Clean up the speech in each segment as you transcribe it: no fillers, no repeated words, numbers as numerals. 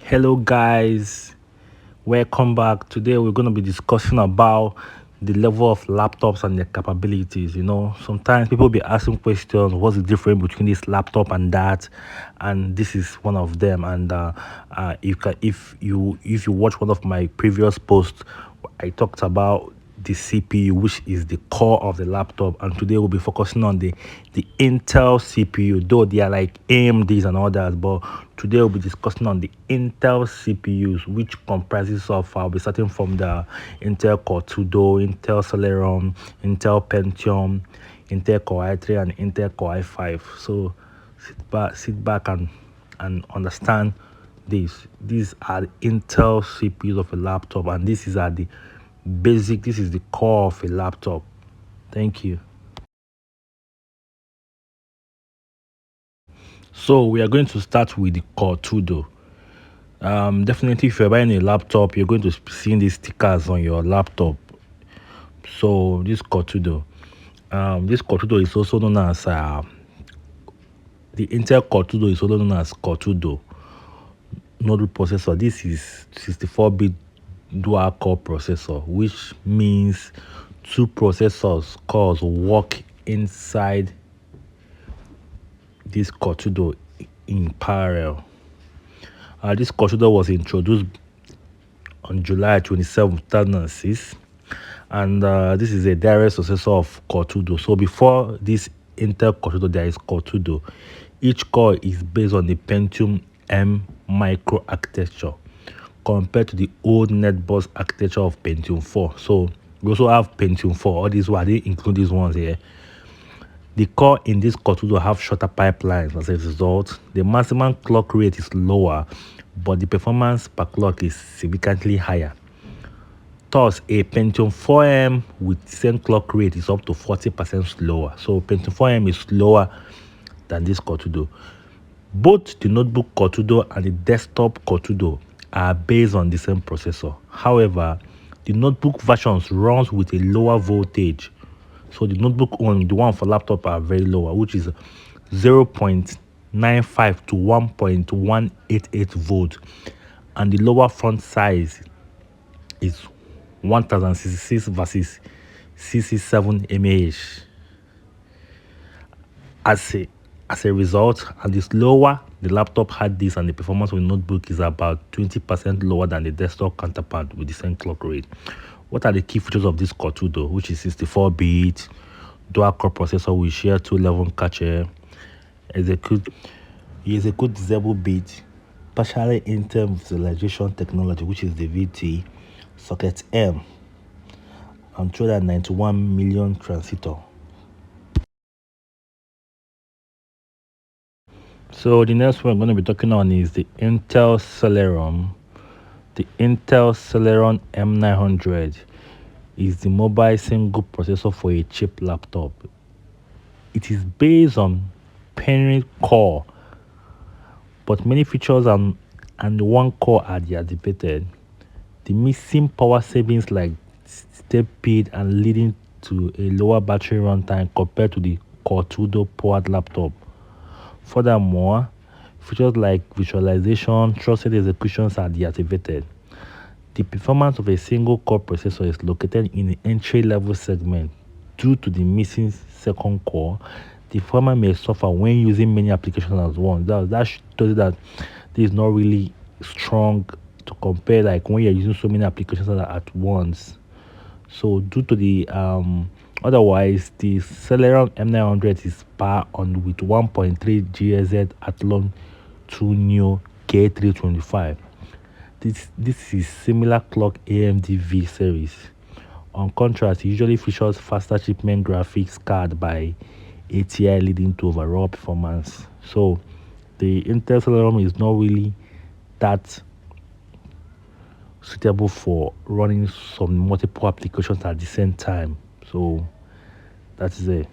Hello guys, welcome back. Today we're going to be discussing about the level of laptops and their capabilities. Sometimes people be asking questions, what's the difference between this laptop and that? And this is one of them. And if you watch one of my previous posts, I talked about the CPU, which is the core of the laptop, and today we'll be focusing on the Intel CPU, though they are like AMDs and others, but today we'll be discussing on the Intel CPUs, which comprises of I'll be starting from the Intel Core 2 Duo, Intel Celeron, Intel Pentium, Intel Core i3, and Intel Core i5. So sit back and understand this. These are the Intel CPUs of a laptop, and this is at the basic. This is the core of a laptop. Thank you. So we are going to start with the Core 2 Duo. Definitely, if you're buying a laptop, you're going to see these stickers on your laptop. So this Cortudo, this Cortudo is also known as the Intel Cortudo is also known as Cortudo node processor. This is 64-bit dual core processor, which means two processors cores work inside this Cortudo in parallel. This Cortudo was introduced on July 27, 2006, and this is a direct successor of Core 2 Duo. So before this Intel Core 2 Duo, there is Core 2 Duo. Each core is based on the Pentium M micro architecture compared to the old NetBus architecture of Pentium 4. So we also have Pentium 4. All these I didn't include these ones here. The core in this Core 2 Duo have shorter pipelines. As a result, the maximum clock rate is lower, but the performance per clock is significantly higher. Thus, a Pentium 4M with the same clock rate is up to 40% slower. So Pentium 4M is slower than this Core 2 Duo. Both the notebook Core 2 Duo and the desktop Core 2 Duo are based on the same processor. However, the notebook versions runs with a lower voltage. So the notebook one, the one for laptop, are very lower, which is 0.95 to 1.188 volt, and the lower front size is 1066 versus 67 mAh. As a result, and this lower the laptop hard disk, and the performance of the notebook is about 20% lower than the desktop counterpart with the same clock rate. What are the key features of this Core 2 Duo, which is 64-bit dual core processor with share 211 cache, execute disable bit, partially Intel visualization technology, which is the VT, socket M, and 291 million transistor. So the next one I'm going to be talking on is the Intel Celeron. The Intel Celeron M900 is the mobile single processor for a cheap laptop. It is based on parent core, but many features and one core are deactivated. The missing power savings like step speed and leading to a lower battery runtime compared to the Core 2 Duo powered laptop. Furthermore, features like visualization, trusted executions are deactivated. The performance of a single core processor is located in the entry-level segment. Due to the missing second core, the performance may suffer when using many applications at once. That shows you that this is not really strong to compare like when you're using so many applications at once. So due to the otherwise the Celeron M900 is powered on with 1.3 GHz Athlon 2 Neo K325. This is similar clock AMD V series. On contrast, it usually features faster shipment graphics card by ATI, leading to overall performance. So the Intel Celeron is not really that suitable for running some multiple applications at the same time. So that is it.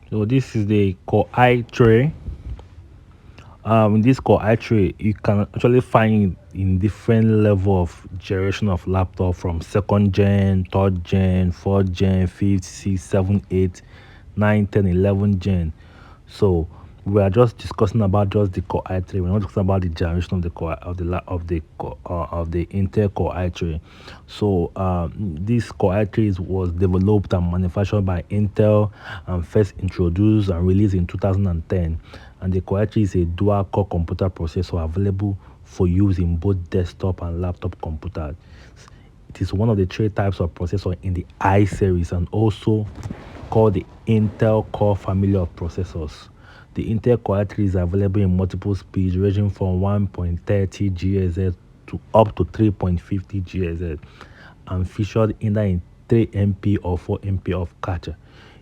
So this is the Core i3. In this Core i3, you can actually find in different level of generation of laptop, from second gen, third gen, fourth gen, fifth, sixth, seven, eight, 9, 10, 11 gen. So We are just discussing about just the Core i3. We're not discussing about the generation of the core of the of the Intel Core i3. So this Core i3 was developed and manufactured by Intel and first introduced and released in 2010. And the Core i3 is a dual core computer processor available for use in both desktop and laptop computers. It is one of the three types of processor in the i series and also called the Intel Core family of processors. The Intel Core i3 is available in multiple speeds ranging from 1.30 GHz to up to 3.50 GHz and featured either in 3 MP or 4 MP of cache.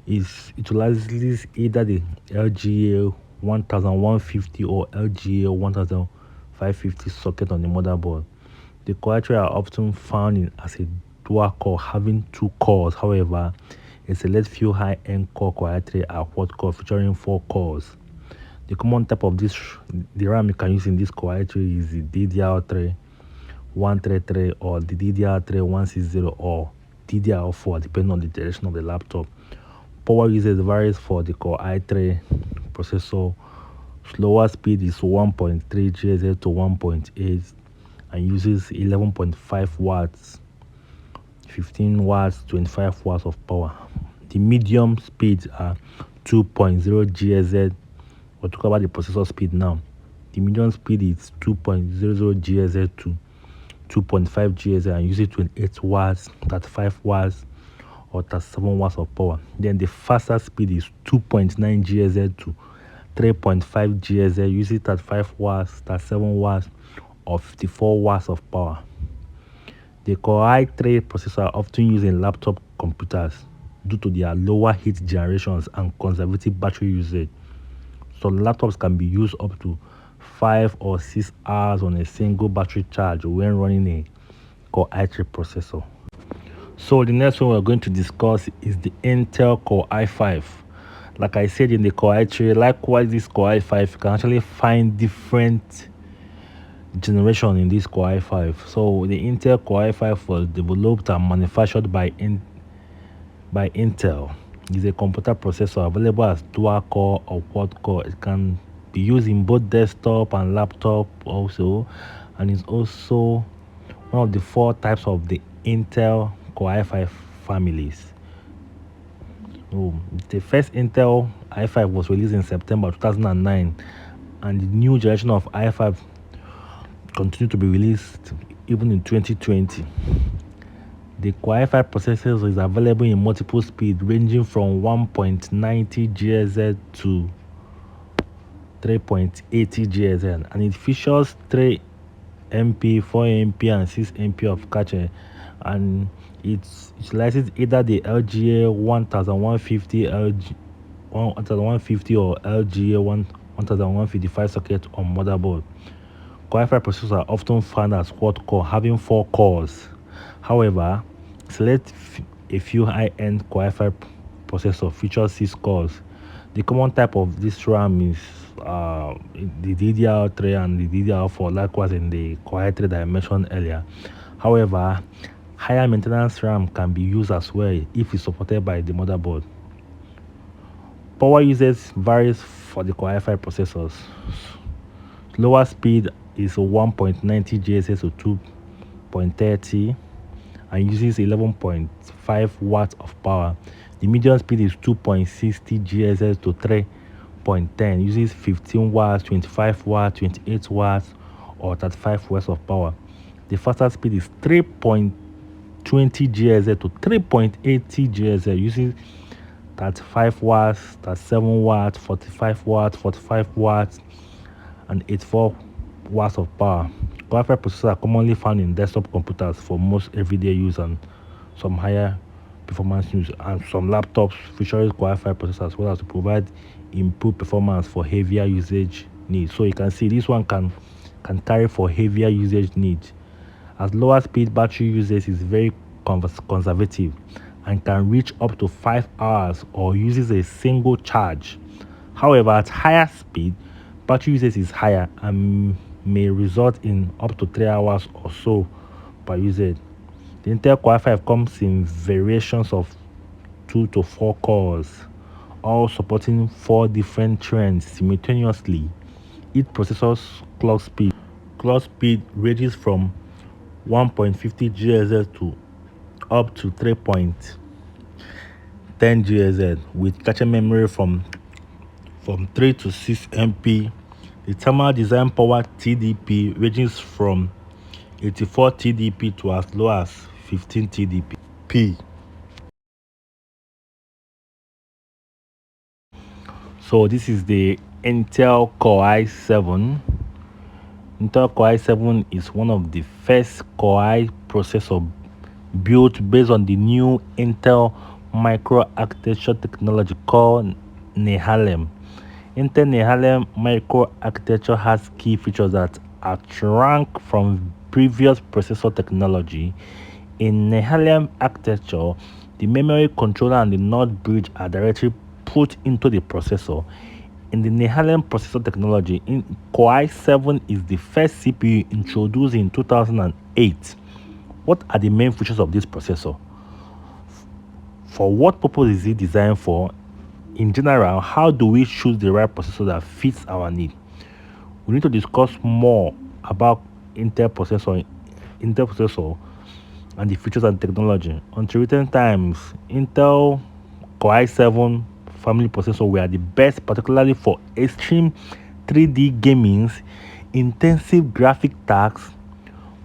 It utilizes either the LGA 1150 or LGA 1550 socket on the motherboard. The Core i3 are often found in as a dual core having two cores. However, a select few high-end Core i3 are quad core featuring 4 cores. The common type of the RAM you can use in this Core i3 is the DDR3 133 or the DDR3 160 or DDR4 depending on the direction of the laptop. Power usage varies for the Core i3 processor. Slower speed is 1.3 GHz to 1.8 and uses 11.5 watts, 15 watts, 25 watts of power. The medium speeds are 2.0 GHz. We'll talk about the processor speed now. The medium speed is 2.00 GHz to 2.5 GHz and uses 28 watts, 35 watts, or 37 watts of power. Then the faster speed is 2.9 GHz to 3.5 GHz, uses 35 watts, 37 watts, or 54 watts of power. The Core i3 processors are often used in laptop computers due to their lower heat generations and conservative battery usage. So laptops can be used up to 5 or 6 hours on a single battery charge when running a Core i3 processor. So the next one we're going to discuss is the Intel Core i5. Like I said in the Core i3, likewise this Core i5, you can actually find different generation in this Core i5. So the Intel Core i5 was developed and manufactured by Intel. It's a computer processor available as dual core or quad core. It can be used in both desktop and laptop also, and it's also one of the 4 types of the Intel Core i5 families. The first Intel i5 was released in September 2009, and the new generation of i5 continued to be released even in 2020. The Core i5 processor is available in multiple speeds ranging from 1.90 GHz to 3.80 GHz, and it features 3 MP, 4 MP, and 6 MP of cache, and it utilizes either the LGA 1150 1150 or LGA 1155 socket on motherboard. Core i5 processors are often found as quad core, having 4 cores. However, select a few high-end Core i5 processor features 6 cores. The common type of this RAM is the DDR3 and the DDR4, likewise in the Core i3 that I mentioned earlier. However, higher maintenance RAM can be used as well if it's supported by the motherboard. Power usage varies for the Core i5 processors. Lower speed is 1.90 GHz to 2.30 and uses 11.5 watts of power. The medium speed is 2.60 GHz to 3.10, uses 15 watts, 25 watts, 28 watts, or 35 watts of power. The faster speed is 3.20 GHz to 3.80 GHz, using 35 watts, 37 watts, 45 watts, 45 watts, and 84 watts of power. Core i5 processors are commonly found in desktop computers for most everyday use and some higher performance use, and some laptops featuring Core i5 processors as well as to provide improved performance for heavier usage needs. So you can see this one can carry for heavier usage needs, as lower speed battery usage is very conservative and can reach up to 5 hours or uses a single charge. However, at higher speed, battery usage is higher and may result in up to 3 hours or so per usage. The Intel Core i5 comes in variations of 2 to 4 cores, all supporting 4 different trends simultaneously. Each processor's clock speed ranges from 1.50 GHz to up to 3.10 GHz, with cache memory from 3 to 6 MB. The thermal design power TDP ranges from 84 TDP to as low as 15 TDP. So this is the Intel Core i7. Intel Core i7 is one of the first Core i processor built based on the new Intel microarchitecture technology called Nehalem. Intel Nehalem microarchitecture has key features that outrank from previous processor technology. In Nehalem architecture, the memory controller and the NOT bridge are directly put into the processor. In the Nehalem processor technology, Core i7 is the first CPU introduced in 2008. What are the main features of this processor? For what purpose is it designed for? In general, how do we choose the right processor that fits our need? We need to discuss more about Intel processor and the features and technology. Until recent times, Intel Core i7 family processor were the best, particularly for extreme 3D gaming, intensive graphic tasks,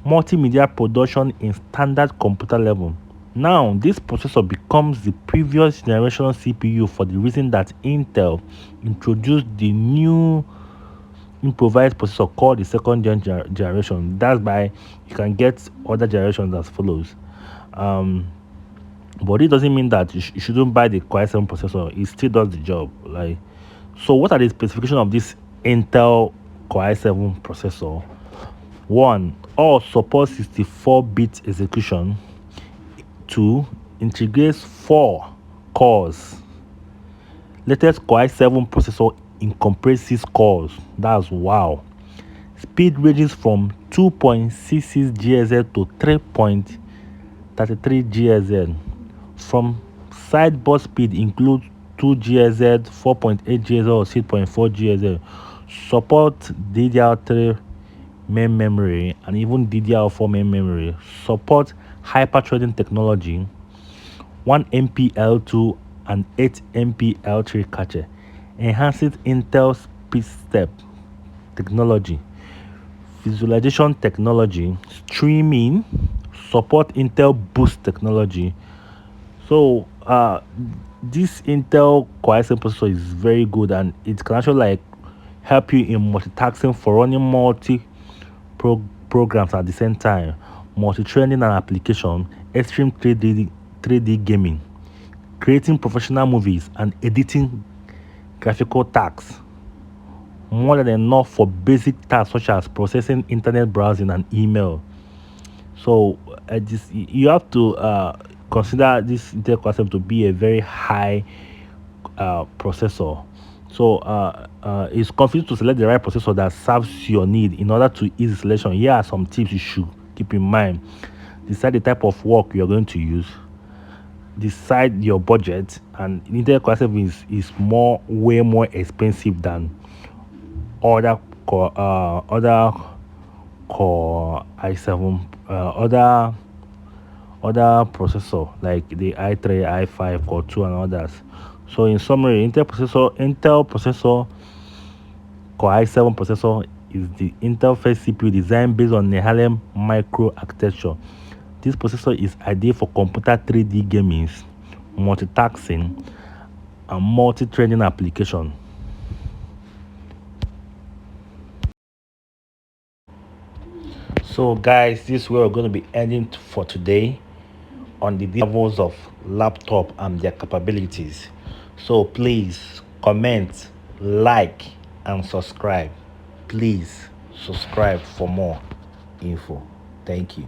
multimedia production in standard computer level. Now, this processor becomes the previous generation CPU for the reason that Intel introduced the new improvised processor called the second generation. That's why you can get other generations as follows. Um, but it doesn't mean that you shouldn't buy the Core i7 processor. It still does the job. Like, so what are the specifications of this Intel Core i7 processor? One, all support 64-bit execution. Two, integrates 4 cores. Latest Core i7 processor incorporates 6 cores. That's wow. Speed ranges from 2.66 GHz to 3.33 GHz. From sideboard speed includes 2 GHz, 4.8 GHz or 6.4 GHz. Support DDR3 main memory and even DDR4 main memory. Support hyper-threading technology, 1 MPL2 and 8 MPL3 cache. Enhances Intel SpeedStep technology, visualization technology, streaming, support Intel Boost technology. So this Intel Core i7 processor is very good, and it can actually like help you in multitasking for running programs at the same time, multi-training and application, extreme 3D gaming, creating professional movies and editing graphical tasks. More than enough for basic tasks such as processing internet browsing and email. So you have to consider this Intel Core i7 to be a very high processor. So it's confusing to select the right processor that serves your need. In order to ease selection, here are some tips you should keep in mind. Decide the type of work you're going to use. Decide your budget, and Intel Core i7 is way more expensive than other Core i7 other processor like the i3, i5, Core 2 and others. So in summary, Intel processor Core i7 processor is the Intel first CPU designed based on Nehalem microarchitecture. This processor is ideal for computer 3D gaming, multitasking, and multi-threading application. So guys, this is where we're going to be ending for today on the levels of laptop and their capabilities. So please comment, like, and subscribe. Please subscribe for more info. Thank you.